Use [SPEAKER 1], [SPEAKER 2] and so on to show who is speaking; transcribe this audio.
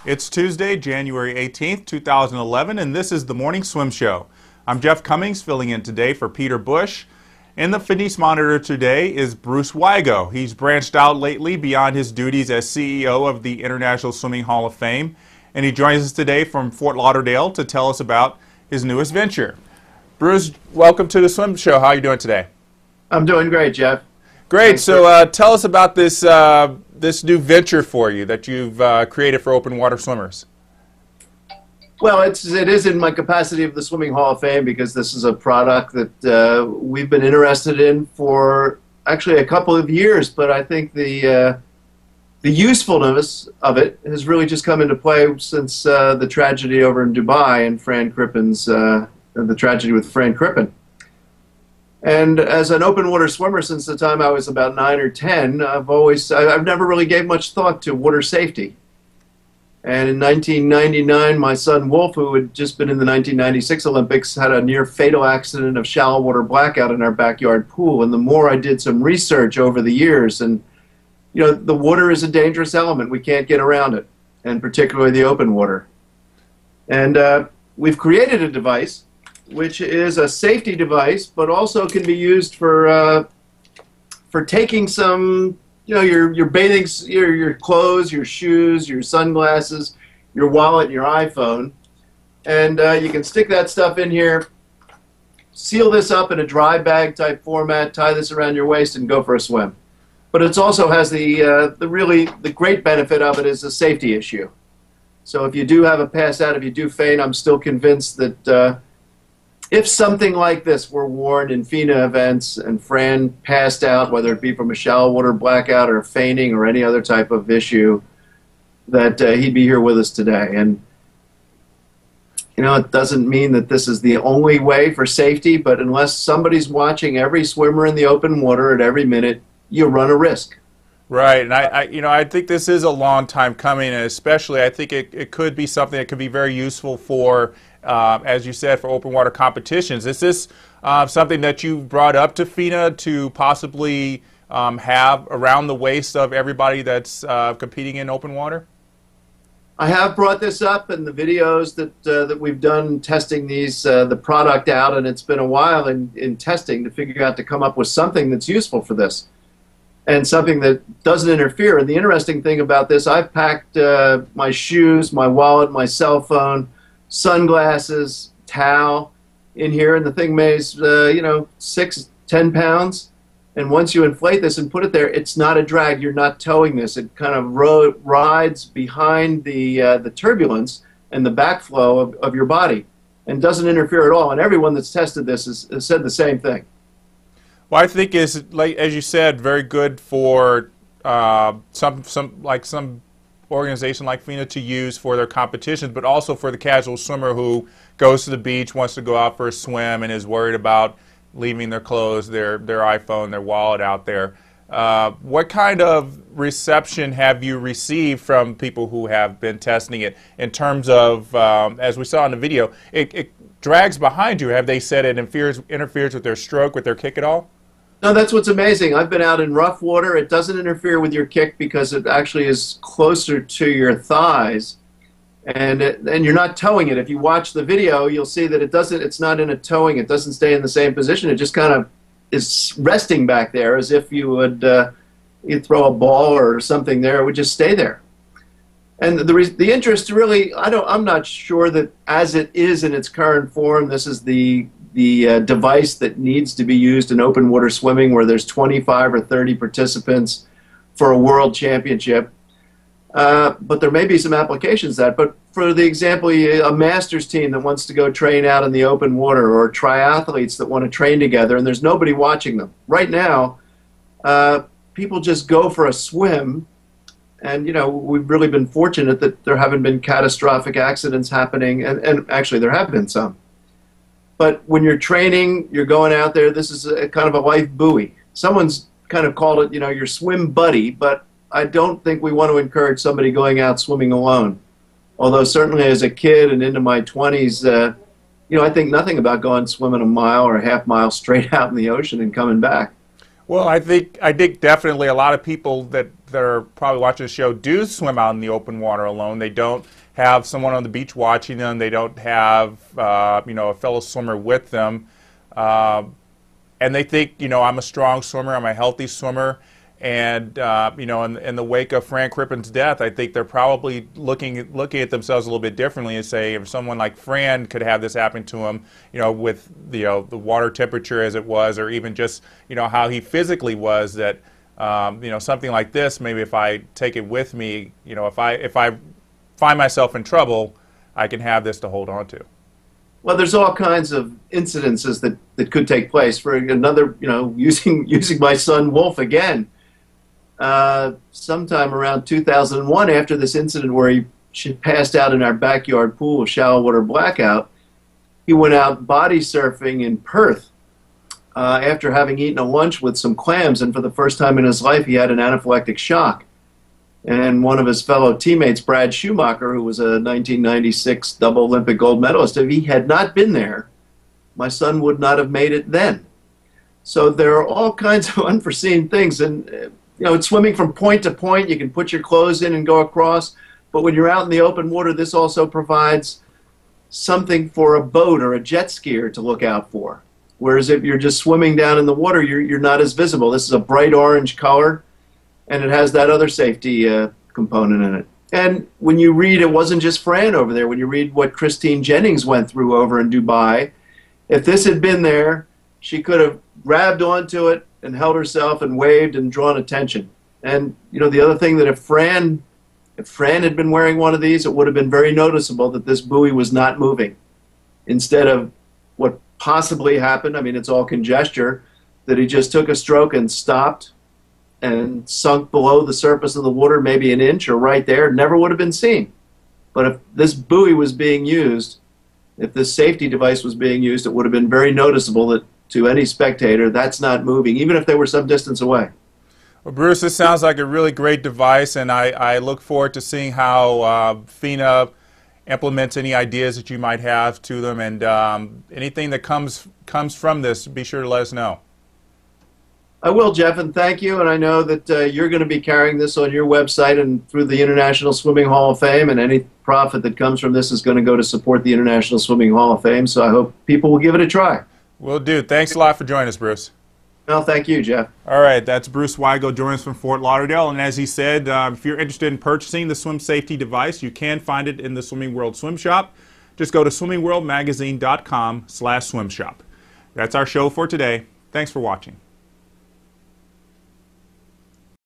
[SPEAKER 1] It's Tuesday, January 18th, 2011, and this is the Morning Swim Show. I'm Jeff Cummings, filling in today for Peter Bush. In the Fitness Monitor today is Bruce Wigo. He's branched out lately beyond his duties as CEO of the International Swimming Hall of Fame, and he joins us today from Fort Lauderdale to tell us about his newest venture. Bruce, welcome to the Swim Show. How are you doing today?
[SPEAKER 2] I'm doing great, Jeff.
[SPEAKER 1] Great.
[SPEAKER 2] Thanks
[SPEAKER 1] So tell us about this this new venture for you that you've created for open water swimmers.
[SPEAKER 2] Well, it is in my capacity of the Swimming Hall of Fame because this is a product that we've been interested in for actually a couple of years. But I think the usefulness of it has really just come into play since the tragedy over in Dubai and the tragedy with Fran Crippen. And as an open water swimmer since the time I was about 9 or 10, I've never really gave much thought to water safety. And in 1999, my son Wolf, who had just been in the 1996 Olympics, had a near fatal accident of shallow water blackout in our backyard pool. And the more I did some research over the years, and you know, the water is a dangerous element. We can't get around it, and particularly the open water. And we've created a device which is a safety device, but also can be used for taking some, you know, your bathing, your clothes, your shoes, your sunglasses, your wallet, your iPhone, and you can stick that stuff in here, seal this up in a dry bag type format, tie this around your waist, and go for a swim. But it also has the great benefit of it is a safety issue. So if you do have a pass out, if you do faint, I'm still convinced that if something like this were worn in FINA events and Fran passed out, whether it be from a shallow water blackout or fainting or any other type of issue, that he'd be here with us today. And you know, it doesn't mean that this is the only way for safety, but unless somebody's watching every swimmer in the open water at every minute, you run a risk.
[SPEAKER 1] Right, and I think this is a long time coming, and especially I think it could be something that could be very useful for, as you said, for open water competitions. Is this something that you brought up to FINA to possibly have around the waist of everybody that's competing in open water?
[SPEAKER 2] I have brought this up in the videos that we've done testing the product out, and it's been a while in testing to figure out to come up with something that's useful for this. And something that doesn't interfere. And the interesting thing about this, I've packed my shoes, my wallet, my cell phone, sunglasses, towel in here, and the thing weighs, 6-10 pounds. And once you inflate this and put it there, it's not a drag. You're not towing this. It kind of rides behind the turbulence and the backflow of your body, and doesn't interfere at all. And everyone that's tested this has said the same thing.
[SPEAKER 1] Well, I think is, like as you said, very good for some organization like FINA to use for their competitions, but also for the casual swimmer who goes to the beach, wants to go out for a swim, and is worried about leaving their clothes, their iPhone, their wallet out there. What kind of reception have you received from people who have been testing it in terms of, as we saw in the video, it drags behind you? Have they said it interferes with their stroke, with their kick at all?
[SPEAKER 2] No, that's what's amazing. I've been out in rough water. It doesn't interfere with your kick because it actually is closer to your thighs, and you're not towing it. If you watch the video, you'll see that it's not in a towing. It doesn't stay in the same position. It just kind of is resting back there as if you would you'd throw a ball or something there. It would just stay there. And the interest really, I'm not sure that as it is in its current form, this is the device that needs to be used in open water swimming where there's 25 or 30 participants for a world championship. But there may be some applications that. But for the example, a masters team that wants to go train out in the open water, or triathletes that want to train together and there's nobody watching them. Right now, people just go for a swim. And, you know, we've really been fortunate that there haven't been catastrophic accidents happening, and actually there have been some. But when you're training, you're going out there, this is a kind of a life buoy. Someone's kind of called it, you know, your swim buddy, but I don't think we want to encourage somebody going out swimming alone. Although certainly as a kid and into my 20s, you know, I think nothing about going swimming a mile or a half mile straight out in the ocean and coming back.
[SPEAKER 1] Well, I think definitely a lot of people that that are probably watching the show do swim out in the open water alone. They don't have someone on the beach watching them. They don't have a fellow swimmer with them, and they think I'm a strong swimmer. I'm a healthy swimmer. And in the wake of Fran Crippen's death, I think they're probably looking at themselves a little bit differently and say, if someone like Fran could have this happen to him, with the water temperature as it was, or even just how he physically was, that something like this, maybe if I take it with me, if I find myself in trouble, I can have this to hold on to.
[SPEAKER 2] Well, there's all kinds of incidences that could take place. For another, using my son Wolf again. Sometime around 2001, after this incident where he passed out in our backyard pool of shallow water blackout, he went out body surfing in Perth after having eaten a lunch with some clams, and for the first time in his life he had an anaphylactic shock. And one of his fellow teammates, Brad Schumacher, who was a 1996 double Olympic gold medalist, if he had not been there, my son would not have made it then. So there are all kinds of unforeseen things, and it's swimming from point to point. You can put your clothes in and go across, but when you're out in the open water, this also provides something for a boat or a jet skier to look out for. Whereas if you're just swimming down in the water, you're not as visible. This is a bright orange color, and it has that other safety component in it. And when you read, it wasn't just Fran over there. When you read what Christine Jennings went through over in Dubai, if this had been there, she could have grabbed onto it and held herself and waved and drawn attention. And the other thing, that if Fran had been wearing one of these, it would have been very noticeable that this buoy was not moving. Instead of what possibly happened, I mean, it's all conjecture, that he just took a stroke and stopped and sunk below the surface of the water, maybe an inch or right there, never would have been seen. But if this buoy was being used, if this safety device was being used, it would have been very noticeable that to any spectator, that's not moving, even if they were some distance away.
[SPEAKER 1] Well, Bruce, this sounds like a really great device, and I look forward to seeing how FINA implements any ideas that you might have to them, and anything that comes from this, be sure to let us know.
[SPEAKER 2] I will, Jeff, and thank you. And I know that you're going to be carrying this on your website and through the International Swimming Hall of Fame, and any profit that comes from this is going to go to support the International Swimming Hall of Fame, so I hope people will give it a try.
[SPEAKER 1] Will do. Thanks a lot for joining us, Bruce.
[SPEAKER 2] Well, thank you, Jeff.
[SPEAKER 1] All right, that's Bruce Wigo joining us from Fort Lauderdale. And as he said, if you're interested in purchasing the swim safety device, you can find it in the Swimming World Swim Shop. Just go to swimmingworldmagazine.com/swimshop. That's our show for today. Thanks for watching.